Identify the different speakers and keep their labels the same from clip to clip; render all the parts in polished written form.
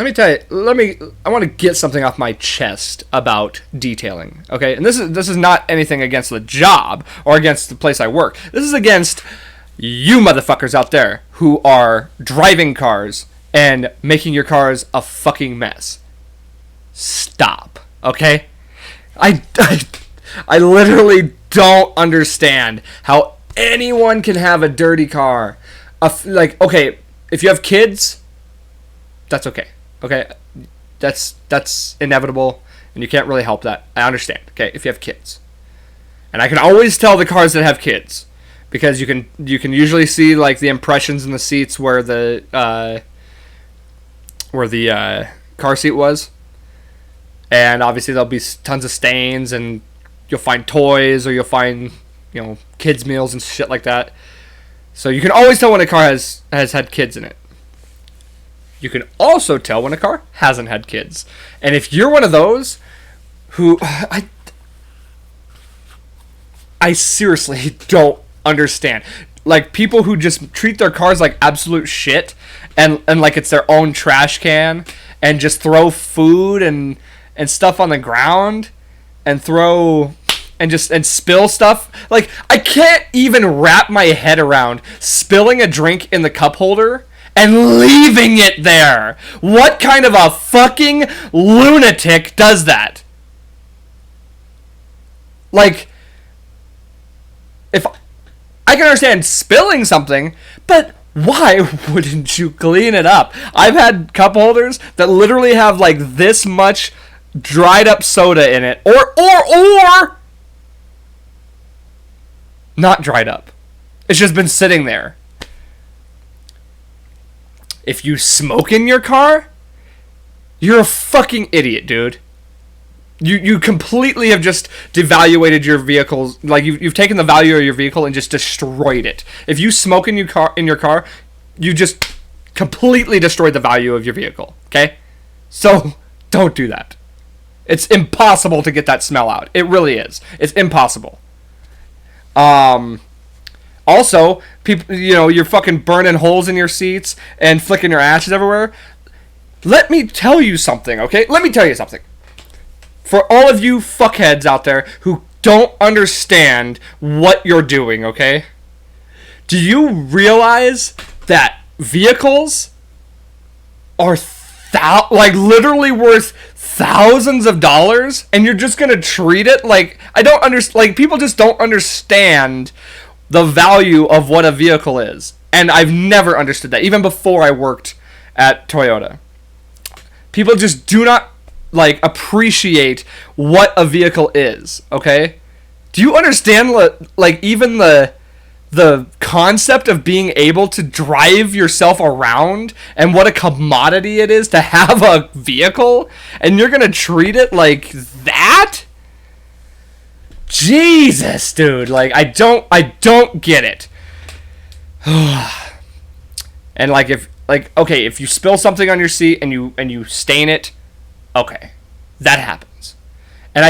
Speaker 1: let me tell you. I want to get something off my chest about detailing. Okay, and this is not anything against the job or against the place I work. This is against you motherfuckers out there who are driving cars and making your cars a fucking mess. Stop. Okay, I literally don't understand how anyone can have a dirty car. Okay, if you have kids, that's okay. Okay, that's inevitable, and you can't really help that. I understand. Okay, if you have kids, and I can always tell the cars that have kids because you can usually see like the impressions in the seats where the car seat was, and obviously there'll be tons of stains, and you'll find toys or you'll find kids meals and shit like that. So you can always tell when a car has had kids in it. You can also tell when a car hasn't had kids. And if you're one of those who I seriously don't understand. Like people who just treat their cars like absolute shit and like it's their own trash can and just throw food and stuff on the ground and spill stuff. Like I can't even wrap my head around spilling a drink in the cup holder and leaving it there. What kind of a fucking lunatic does that? Like, if I can understand spilling something, but why wouldn't you clean it up? I've had cup holders that literally have like this much dried up soda in it, or not dried up. It's just been sitting there. If you smoke in your car, you're a fucking idiot, dude. You completely have just devaluated your vehicles. Like you've taken the value of your vehicle and just destroyed it. If you smoke in your car, you just completely destroyed the value of your vehicle. Okay, so don't do that. It's impossible to get that smell out. It really is. It's impossible. Also, people, you're fucking burning holes in your seats and flicking your ashes everywhere. Let me tell you something, okay? Let me tell you something. For all of you fuckheads out there who don't understand what you're doing, okay? Do you realize that vehicles are literally worth thousands of dollars, and you're just gonna treat it like people just don't understand the value of what a vehicle is. And I've never understood that, even before I worked at Toyota. People just do not appreciate what a vehicle is, okay? Do you understand even the concept of being able to drive yourself around and what a commodity it is to have a vehicle, and you're gonna treat it like that? Jesus, dude, I don't get it. And if you spill something on your seat and you stain it, okay, that happens. And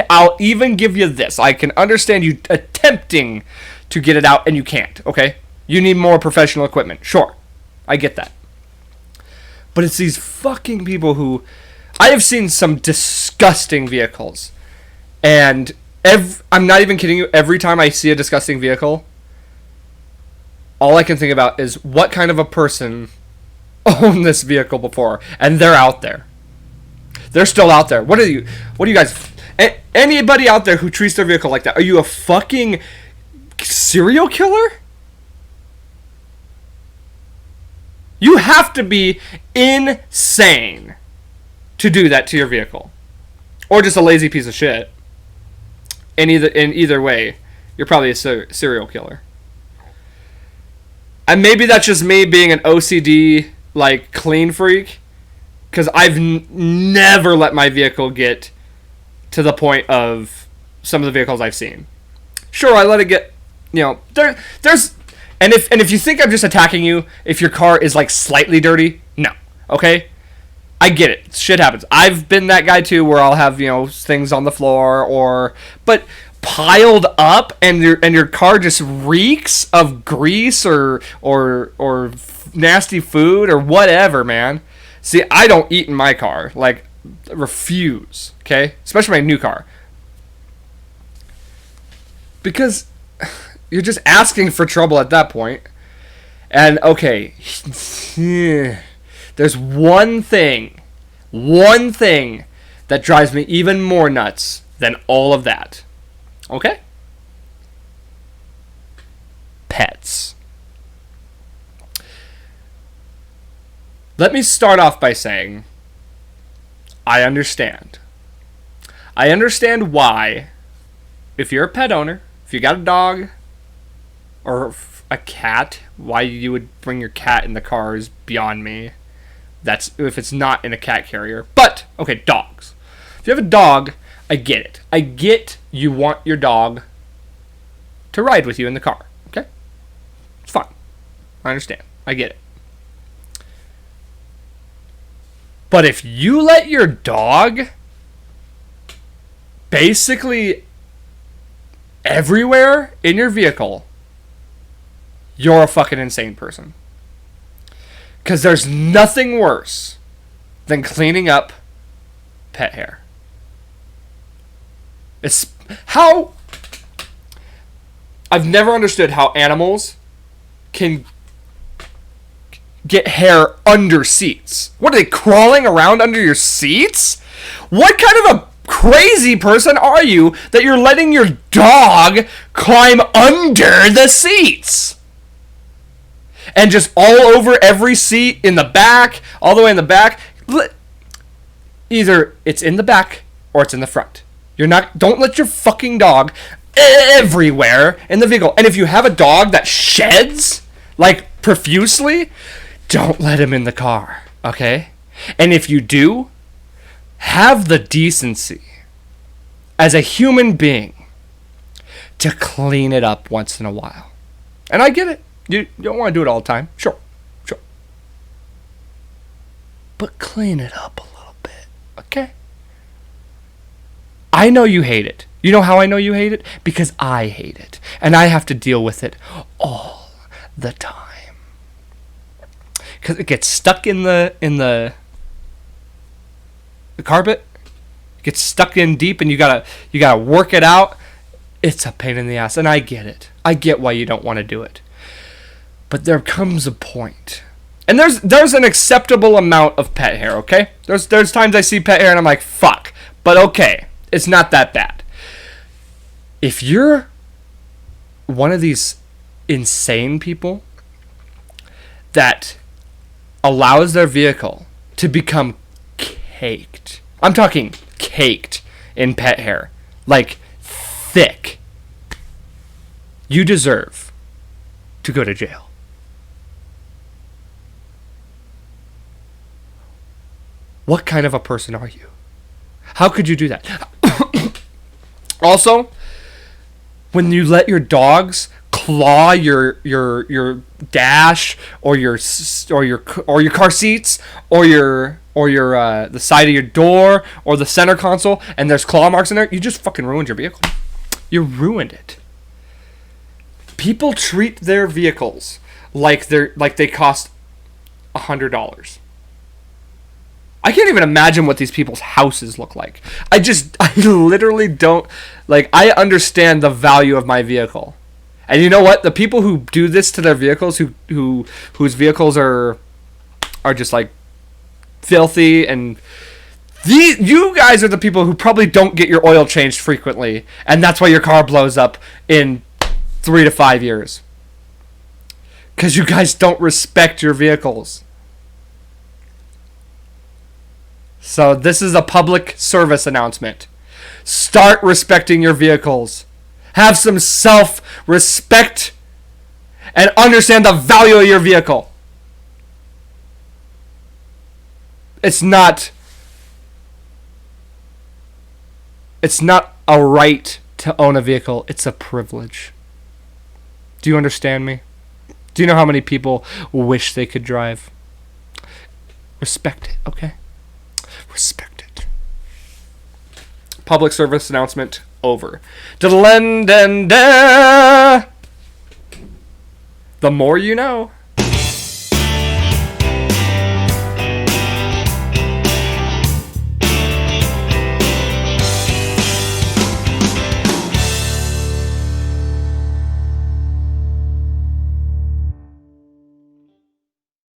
Speaker 1: I'll even give you this. I can understand you attempting to get it out and you can't, okay? You need more professional equipment. Sure. I get that. But it's these fucking people who I have seen some disgusting vehicles. And I'm not even kidding you, every time I see a disgusting vehicle, all I can think about is what kind of a person owned this vehicle before, and they're out there. They're still out there. What are you guys, anybody out there who treats their vehicle like that, are you a fucking serial killer? You have to be insane to do that to your vehicle. Or just a lazy piece of shit. In either way, you're probably a serial killer. And maybe that's just me being an OCD, clean freak. Because I've never let my vehicle get to the point of some of the vehicles I've seen. Sure, I let it get, there's... And if you think I'm just attacking you if your car is, slightly dirty, no. Okay? I get it. Shit happens. I've been that guy too, where I'll have things on the floor but piled up, and your car just reeks of grease or nasty food or whatever, man. See, I don't eat in my car. Like, refuse. Okay? Especially my new car. Because you're just asking for trouble at that point. And, okay. There's one thing that drives me even more nuts than all of that. Okay? Pets. Let me start off by saying, I understand. I understand why, if you're a pet owner, if you got a dog or a cat, why you would bring your cat in the car is beyond me. That's if it's not in a cat carrier. But, okay, dogs. If you have a dog, I get it. I get you want your dog to ride with you in the car. Okay? It's fine. I understand. I get it. But if you let your dog basically everywhere in your vehicle, you're a fucking insane person. Because there's nothing worse than cleaning up pet hair. It's how I've never understood how animals can get hair under seats. What are they, crawling around under your seats? What kind of a crazy person are you that you're letting your dog climb under the seats? And just all over every seat, in the back, all the way in the back. Either it's in the back or it's in the front. Don't let your fucking dog everywhere in the vehicle. And if you have a dog that sheds, like, profusely, don't let him in the car, okay? And if you do, have the decency as a human being to clean it up once in a while. And I get it. You don't want to do it all the time. Sure. But clean it up a little bit, okay? I know you hate it. You know how I know you hate it? Because I hate it. And I have to deal with it all the time. Because it gets stuck in the carpet. It gets stuck in deep and you gotta work it out. It's a pain in the ass. And I get it. I get why you don't want to do it. But there comes a point. And there's an acceptable amount of pet hair, okay? There's times I see pet hair and I'm like, fuck. But okay, it's not that bad. If you're one of these insane people that allows their vehicle to become caked. I'm talking caked in pet hair. Like, thick. You deserve to go to jail. What kind of a person are you? How could you do that? Also, when you let your dogs claw your dash or your car seats or the side of your door or the center console and there's claw marks in there, you just fucking ruined your vehicle. You ruined it. People treat their vehicles like they cost $100. I can't even imagine what these people's houses look like. I literally don't, like, I understand the value of my vehicle. And you know what? The people who do this to their vehicles, whose vehicles are just like filthy, and you guys are the people who probably don't get your oil changed frequently, and that's why your car blows up in 3 to 5 years. Because you guys don't respect your vehicles. So this is a public service announcement. Start respecting your vehicles. Have some self-respect and understand the value of your vehicle. It's not a right to own a vehicle. It's a privilege. Do you understand me? Do you know how many people wish they could drive? Respect it, okay? Respect it. Public service announcement over. The more you know.